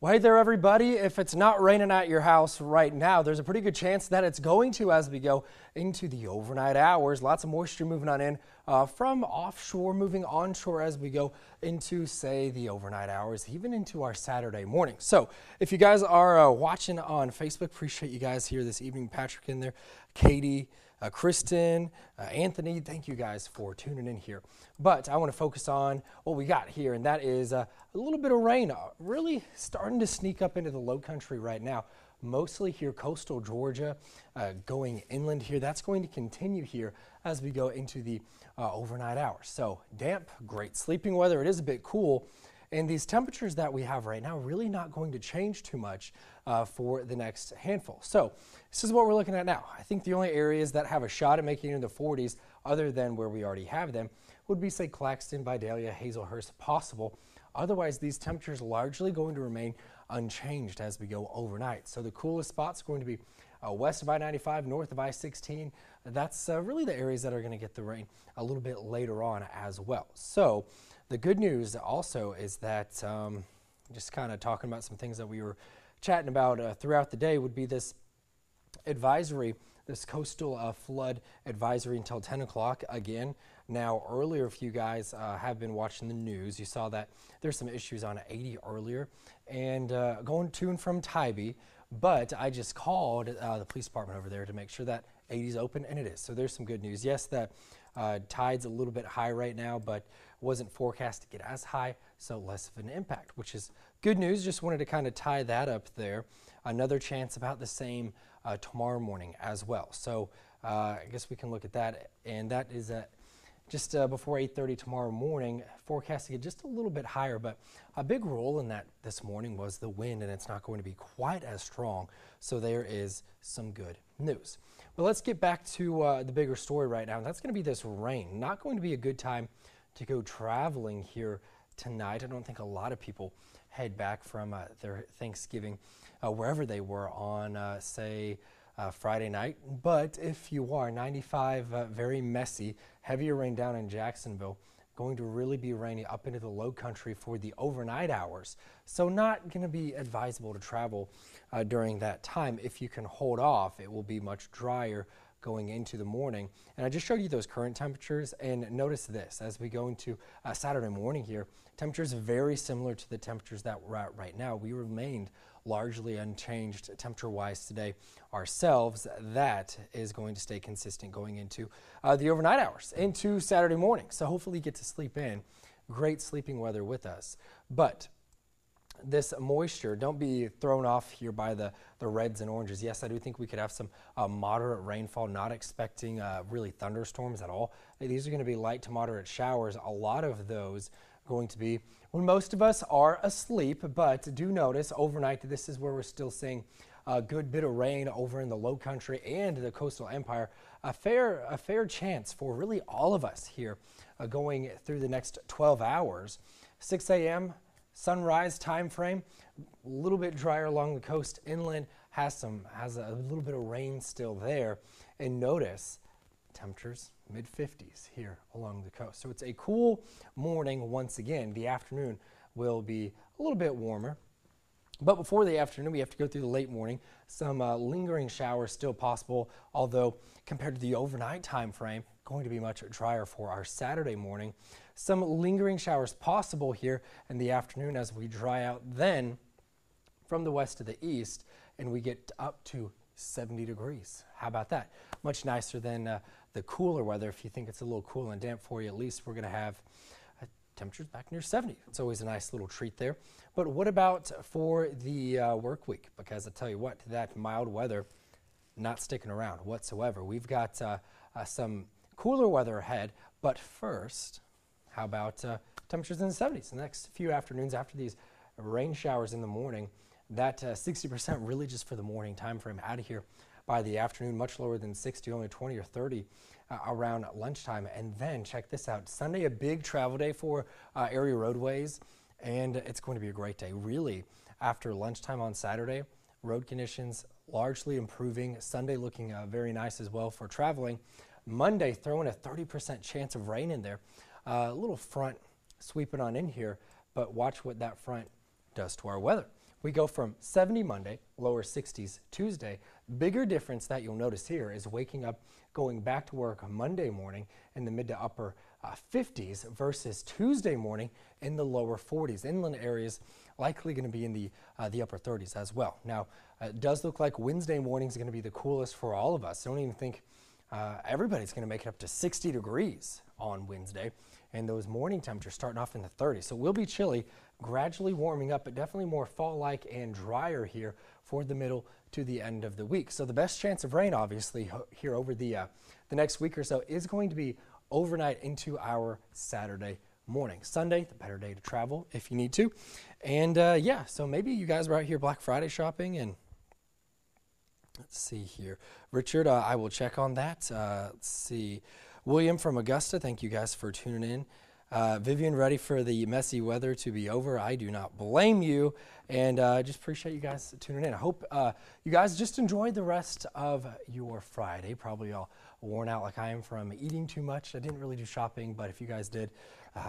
Well, hey there, everybody. If it's not raining at your house right now, there's a pretty good chance that it's going to as we go into the overnight hours. Lots of moisture moving on in from offshore, moving onshore as we go into, say, the overnight hours, even into our Saturday morning. So if you guys are watching on Facebook, appreciate you guys here this evening. Patrick in there, Katie, Kristen, Anthony, thank you guys for tuning in here. But I want to focus on what we got here, and that is a little bit of rain really starting to sneak up into the low country right now. Mostly here coastal Georgia, going inland here. That's going to continue here as we go into the overnight hours. So damp, great sleeping weather. It is a bit cool. And these temperatures that we have right now really not going to change too much for the next handful. So this is what we're looking at now. I think the only areas that have a shot at making it into the 40s, other than where we already have them, would be, say, Claxton, Vidalia, Hazelhurst, possible. Otherwise, these temperatures largely going to remain unchanged as we go overnight. So the coolest spot's going to be west of I-95, north of I-16. That's really the areas that are going to get the rain a little bit later on as well. So the good news also is that just kind of talking about some things that we were chatting about throughout the day would be this advisory, this coastal flood advisory until 10 o'clock again. Now, earlier, if you guys have been watching the news, you saw that there's some issues on 80 earlier and going to and from Tybee. But I just called the police department over there to make sure that 80 is open, and it is. So there's some good news. Yes, that tide's a little bit high right now, but wasn't forecast to get as high, so less of an impact, which is good news. Just wanted to kind of tie that up there. Another chance about the same tomorrow morning as well. So I guess we can look at that, and that is just before 8:30 tomorrow morning, forecast to get just a little bit higher, but a big role in that this morning was the wind, and it's not going to be quite as strong, so there is some good news. But let's get back to the bigger story right now, and that's going to be this rain. Not going to be a good time to go traveling here tonight. I don't think a lot of people head back from their Thanksgiving wherever they were on, say, Friday night. But if you are, 95, very messy, heavier rain down in Jacksonville, going to really be rainy up into the low country for the overnight hours. So not going to be advisable to travel during that time. If you can hold off, it will be much drier going into the morning. And I just showed you those current temperatures, and notice this as we go into Saturday morning here, temperatures very similar to the temperatures that we're at right now. We remained largely unchanged temperature-wise today ourselves. That is going to stay consistent going into the overnight hours into Saturday morning. So hopefully you get to sleep in. Great sleeping weather with us. But this moisture, don't be thrown off here by the reds and oranges. Yes, I do think we could have some moderate rainfall, not expecting really thunderstorms at all. These are going to be light to moderate showers. A lot of those going to be when most of us are asleep, but do notice overnight this is where we're still seeing a good bit of rain over in the low country and the coastal empire. A fair chance for really all of us here going through the next 12 hours. 6 a.m. sunrise time frame, a little bit drier along the coast. Inland has a little bit of rain still there, and notice temperatures mid-50s here along the coast. So it's a cool morning once again. The afternoon will be a little bit warmer. But before the afternoon, we have to go through the late morning. Some lingering showers still possible, although compared to the overnight time frame, going to be much drier for our Saturday morning. Some lingering showers possible here in the afternoon as we dry out then from the west to the east, and we get up to 70 degrees. How about that? Much nicer than the cooler weather. If you think it's a little cool and damp for you, at least we're going to have temperatures back near 70. It's always a nice little treat there. But what about for the work week? Because I tell you what, that mild weather not sticking around whatsoever. We've got some cooler weather ahead, but first, how about temperatures in the 70s? The next few afternoons after these rain showers in the morning, that 60% really just for the morning time frame out of here by the afternoon, much lower than 60, only 20 or 30 around lunchtime. And then check this out, Sunday, a big travel day for area roadways, and it's going to be a great day. Really, after lunchtime on Saturday, road conditions largely improving. Sunday looking very nice as well for traveling. Monday, throwing a 30% chance of rain in there. A little front sweeping on in here, but watch what that front does to our weather. We go from 70 Monday, lower 60s Tuesday. Bigger difference that you'll notice here is waking up, going back to work Monday morning in the mid to upper 50s versus Tuesday morning in the lower 40s. Inland areas likely going to be in the upper 30s as well. Now, it does look like Wednesday morning is going to be the coolest for all of us. I don't even think everybody's going to make it up to 60 degrees on Wednesday, and those morning temperatures starting off in the 30s. So it will be chilly, gradually warming up, but definitely more fall-like and drier here for the middle to the end of the week. So the best chance of rain, obviously, here over the next week or so is going to be overnight into our Saturday morning. Sunday, the better day to travel if you need to. And yeah, so maybe you guys were out here Black Friday shopping, and let's see here. Richard, I will check on that. Let's see. William from Augusta, thank you guys for tuning in. Vivian, ready for the messy weather to be over? I do not blame you, and just appreciate you guys tuning in. I hope you guys just enjoyed the rest of your Friday. Probably all worn out like I am from eating too much. I didn't really do shopping, but if you guys did,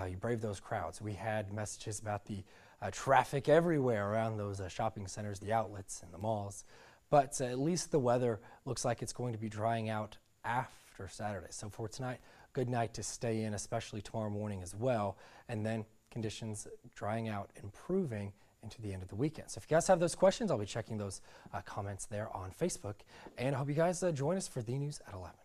you braved those crowds. We had messages about the traffic everywhere around those shopping centers, the outlets, and the malls. But at least the weather looks like it's going to be drying out after Saturday. So for tonight, good night to stay in, especially tomorrow morning as well. And then conditions drying out, improving into the end of the weekend. So if you guys have those questions, I'll be checking those comments there on Facebook. And I hope you guys join us for the news at 11.